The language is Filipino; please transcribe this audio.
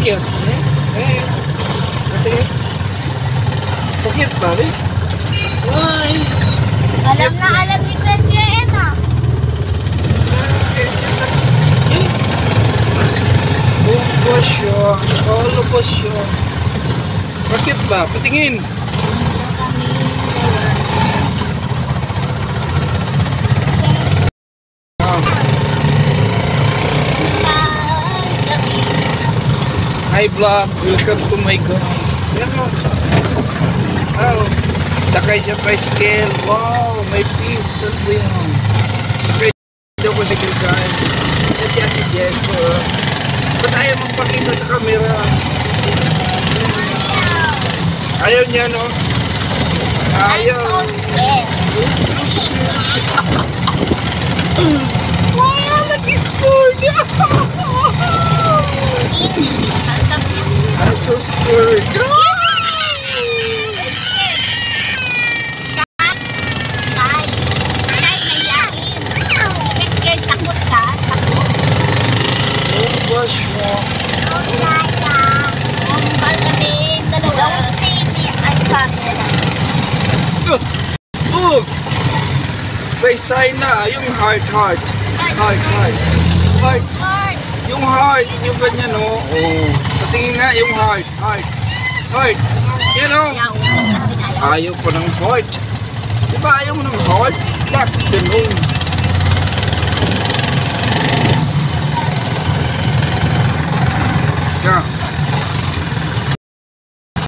cute. Cute ba, eh? Why? Alam na alam ni Kuya JM ah. Buko siya. Kolo ko siya. Bakit ba? Patingin. Hi vlog, welcome to my guys. Yan mo. Oh, sakay sa tricycle. Wow, may peace. Ano ba yan? Sakay daw ko sa guys. Yan si Ate Jess. Ba't ayaw magpakita sa camera? Ayaw niya, no? Ayaw. I'm so scared. Wow, nag-score niya. I'm so scared. May sign na, yung heart. Yung heart, yung ganyan, no? Oh. Patingin nga yung heart. Yan, no? Ayaw ko ng heart. Diba ayaw mo ng heart? Bakit ganun? Yeah.